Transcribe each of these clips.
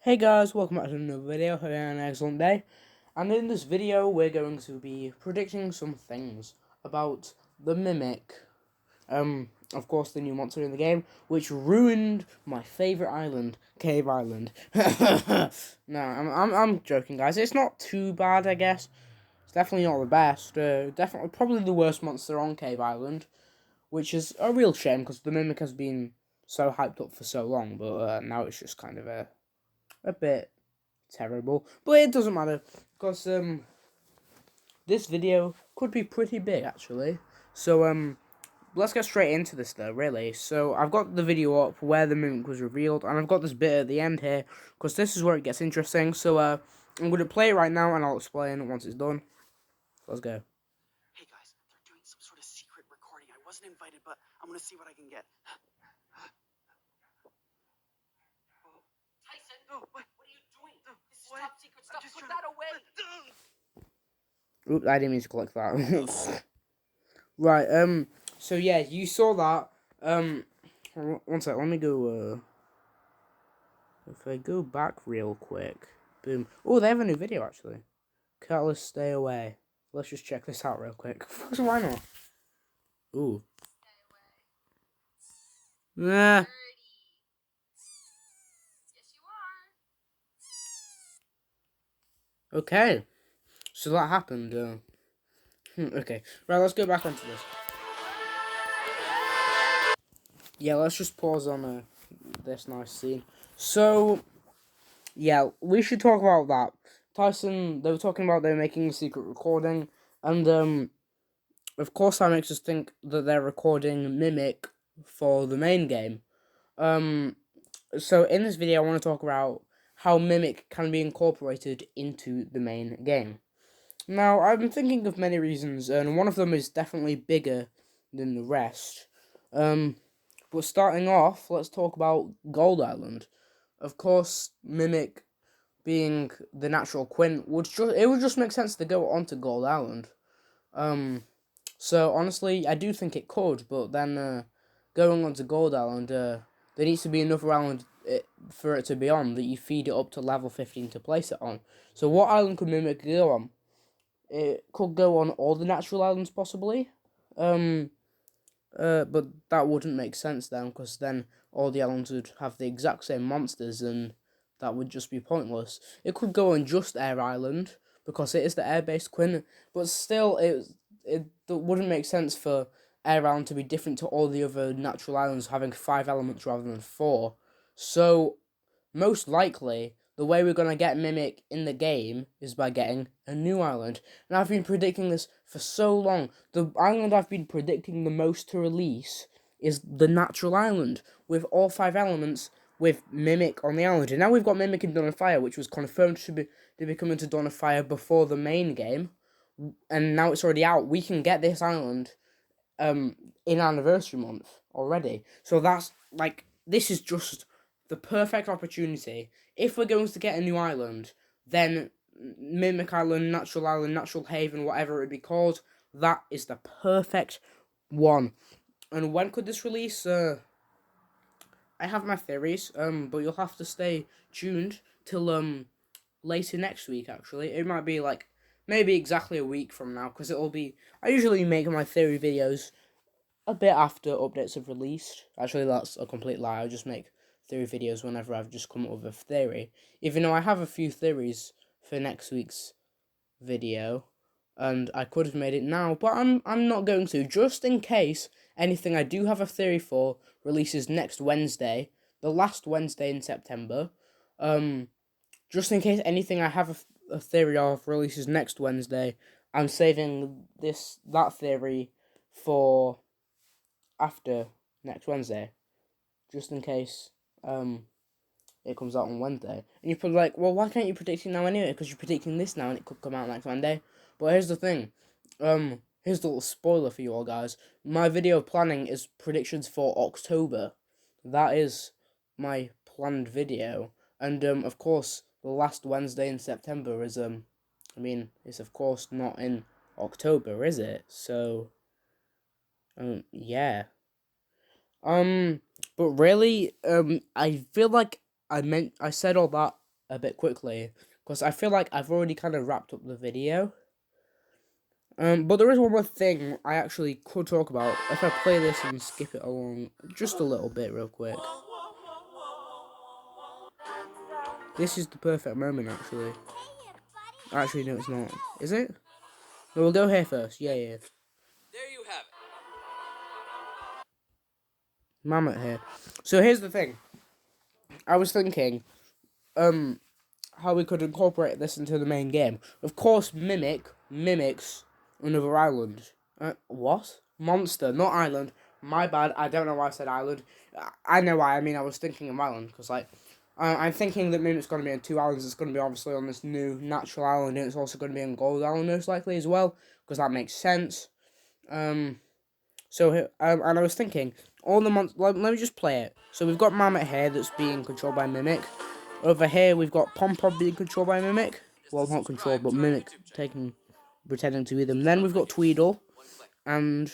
Hey guys, welcome back to another video. Hope you're having an excellent day. And in this video, we're going to be predicting some things about the Mimic. Of course, the new monster in the game, which ruined my favorite island, Cave Island. No, I'm joking, guys. It's not too bad, I guess. It's definitely not the best. Definitely, probably the worst monster on Cave Island, which is a real shame because the Mimic has been so hyped up for so long. But now it's just kind of a bit terrible, but it doesn't matter because this video could be pretty big actually. So let's get straight into this though, really. So I've got the video up where the Mimic was revealed, and I've got this bit at the end here because this is where it gets interesting. So I'm gonna play it right now, and I'll explain once it's done. Let's go. Hey guys, they're doing some sort of secret recording. I wasn't invited, but I'm gonna see what I can get. Tyson, Oh, what are you doing? This is What? top secret stuff. just Put trying that away. Oops, I didn't mean to click that. Right. So yeah, you saw that. One sec. Let me go. If I go back real quick, boom. Oh, they have a new video actually. Catalyst, stay away. Let's just check this out real quick. Why not? Ooh. Nah. Yes, you are. Okay. So that happened. Okay. Right, let's go back onto this. Yeah, let's just pause on this nice scene. So, yeah, we should talk about that. Tyson, they were talking about they're making a secret recording, and of course that makes us think that they're recording Mimic for the main game. So in this video I want to talk about how Mimic can be incorporated into the main game. Now, I've been thinking of many reasons, and one of them is definitely bigger than the rest. But starting off, let's talk about Gold Island. Of course, Mimic being the natural Quint would just make sense to go onto Gold Island. So honestly, I do think it could, but then going on to Gold Island, there needs to be another island for it to be on that you feed it up to level 15 to place it on. So what island could Mimic go on? It could go on all the natural islands possibly. But that wouldn't make sense then, because then all the islands would have the exact same monsters, and that would just be pointless. It could go on just Air Island because it is the air-based Quint, but still, it wouldn't make sense for Air Island to be different to all the other natural islands having 5 elements rather than 4. So most likely, the way we're going to get Mimic in the game is by getting a new island. And I've been predicting this for so long. The island I've been predicting the most to release is the natural island, with all 5 elements, with Mimic on the island. And now we've got Mimic in Dawn of Fire, which was confirmed to be coming to Dawn of Fire before the main game. And now it's already out. We can get this island in Anniversary Month already. So that's, like, this is just the perfect opportunity. If we're going to get a new island, then Mimic Island, Natural Haven, whatever it would be called, that is the perfect one. And when could this release? I have my theories, but you'll have to stay tuned till later next week. Actually, it might be like maybe exactly a week from now, because it'll be. I usually make my theory videos a bit after updates have released. Actually, that's a complete lie. I just make theory videos whenever I've just come up with a theory. Even though I have a few theories for next week's video, and I could have made it now, but I'm not going to, just in case anything I do have a theory for releases next Wednesday, the last Wednesday in September. Just in case anything I have a theory of releases next Wednesday, I'm saving that theory for after next Wednesday, just in case it comes out on Wednesday. And you're probably like, well, why can't you predict it now anyway? Because you're predicting this now and it could come out next Monday. But here's the thing. Here's the little spoiler for you all guys. My video planning is predictions for October. That is my planned video. And of course, the last Wednesday in September is it's of course not in October, is it? So yeah. But really, I feel like I said all that a bit quickly, because I feel like I've already kind of wrapped up the video. But there is one more thing I actually could talk about if I play this and skip it along just a little bit real quick. This is the perfect moment, actually. Actually, no, it's not. Is it? No, we'll go here first. Yeah. There you have it. Mammoth here. So here's the thing. I was thinking, how we could incorporate this into the main game. Of course, Mimic mimics another island. What? Monster, not island. My bad. I don't know why I said island. I know why. I mean, I was thinking of island because, like, I'm thinking that Mimic's going to be on 2 islands. It's going to be obviously on this new natural island, and it's also going to be on Gold Island most likely as well, because that makes sense. And I was thinking, all the let me just play it. So we've got Mammoth here that's being controlled by Mimic. Over here we've got Pom Pom being controlled by Mimic. Well, not controlled, but Mimic pretending to be them. Then we've got Tweedle, and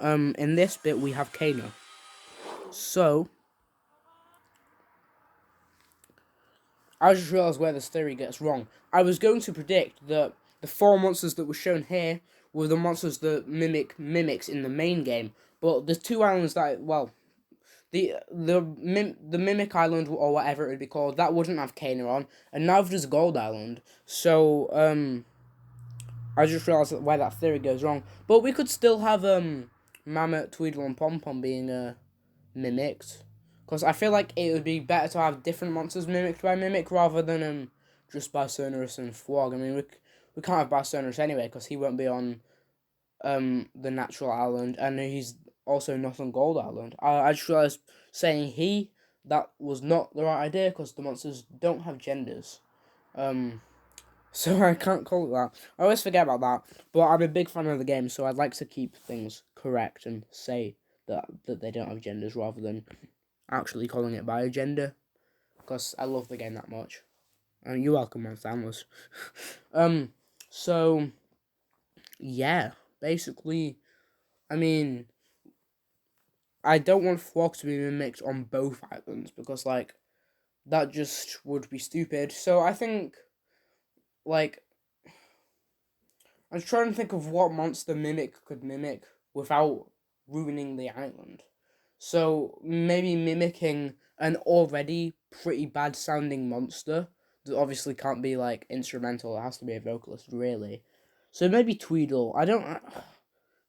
in this bit we have Kana. So I just realised where this theory gets wrong. I was going to predict that the 4 monsters that were shown here were the monsters that Mimic mimics in the main game, but the 2 islands that, well, the Mimic Island or whatever it would be called, that wouldn't have Kana on, and neither does Gold Island. So I just realised where that theory goes wrong. But we could still have Mammoth, Tweedle, and Pom Pom being mimicked. Because I feel like it would be better to have different monsters mimicked by Mimic rather than just by Sonorous and Fwog. I mean, we can't have Sonorous anyway because he won't be on the natural island, and he's also not on Gold Island. I just realised saying that was not the right idea because the monsters don't have genders. So I can't call it that. I always forget about that, but I'm a big fan of the game, so I'd like to keep things correct and say that they don't have genders rather than actually calling it by a gender, because I love the game that much. You're welcome, my families. So yeah, basically, I mean, I don't want Fwog to be mimicked on both islands because, like, that just would be stupid. So I think, like, I'm trying to think of what monster Mimic could mimic without ruining the island. So maybe mimicking an already pretty bad sounding monster that obviously can't be, like, instrumental. It has to be a vocalist, really. So maybe Tweedle.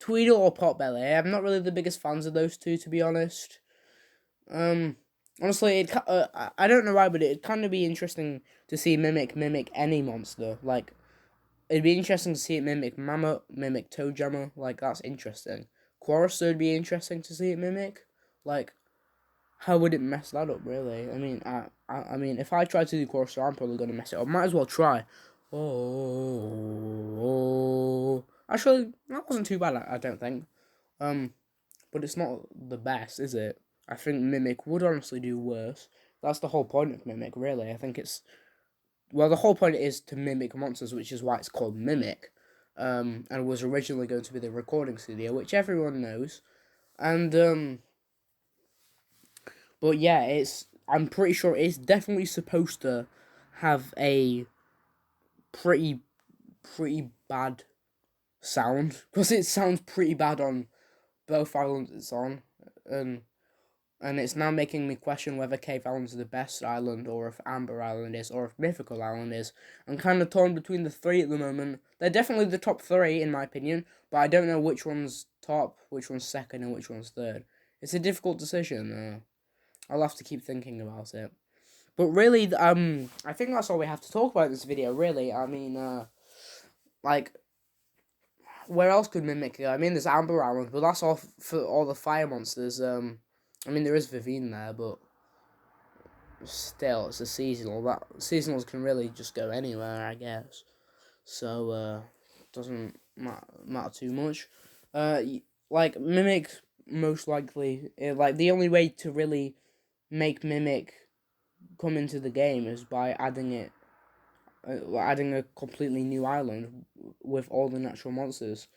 Tweedle or Potbelly. I'm not really the biggest fans of those two, to be honest. Honestly, I don't know why, but it'd kind of be interesting to see Mimic any monster. Like, it'd be interesting to see it mimic Mammoth, mimic Toejammer. Like, that's interesting. Chorister would be interesting to see it mimic. Like, how would it mess that up, really? I mean, I mean, if I try to do Chorister, I'm probably going to mess it up. Might as well try. Oh. Actually, that wasn't too bad, I don't think. But it's not the best, is it? I think Mimic would honestly do worse. That's the whole point of Mimic, really. I think it's... Well, the whole point is to mimic monsters, which is why it's called Mimic. And was originally going to be the recording studio, which everyone knows. And, but yeah, I'm pretty sure it's definitely supposed to have a pretty bad sound, because it sounds pretty bad on both islands it's on, and it's now making me question whether Cave Island's the best island, or if Amber Island is, or if Mythical Island is. I'm kind of torn between the 3 at the moment. They're definitely the top 3 in my opinion, but I don't know which one's top, which one's second, and which one's third. It's a difficult decision. I'll have to keep thinking about it. But really, I think that's all we have to talk about in this video, really. I mean, like, where else could Mimic go? I mean, there's Amber Island, but that's all for all the fire monsters. I mean, there is Vivine there, but still, it's a seasonal. Seasonals can really just go anywhere, I guess. So, doesn't matter too much. Like, Mimic, most likely, like, the only way to really make Mimic come into the game is by adding a completely new island with all the natural monsters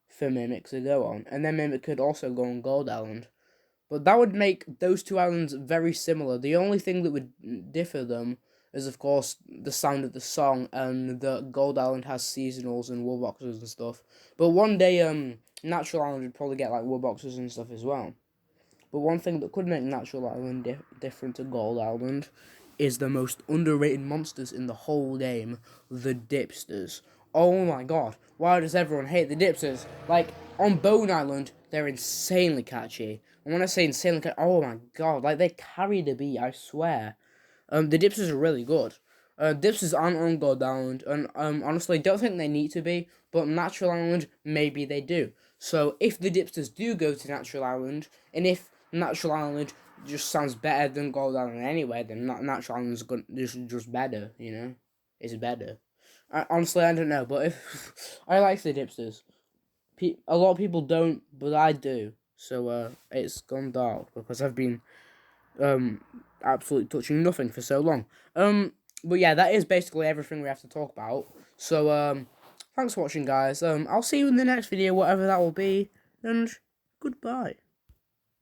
for Mimic to go on. And then Mimic could also go on Gold Island. But that would make those 2 islands very similar. The only thing that would differ them is of course the sound of the song, and the Gold Island has seasonals and wool boxes and stuff. But one day, Natural Island would probably get like wool boxes and stuff as well. But one thing that could make Natural Island different to Gold Island is the most underrated monsters in the whole game, the Dipsters. Oh my god, why does everyone hate the Dipsters? Like, on Bone Island, they're insanely catchy. And when I say insanely catchy, oh my god, like, they carry the beat, I swear. The Dipsters are really good. Dipsters aren't on Gold Island, and honestly, don't think they need to be, but Natural Island, maybe they do. So, if the Dipsters do go to Natural Island, and if Natural Island just sounds better than Gold Island anyway, then Natural Island's just better, you know? It's better. Honestly, I don't know, but if I like the Dipsters. A lot of people don't, but I do. So, it's gone dark, because I've been, absolutely touching nothing for so long. But yeah, that is basically everything we have to talk about. So, thanks for watching, guys. I'll see you in the next video, whatever that will be, and goodbye.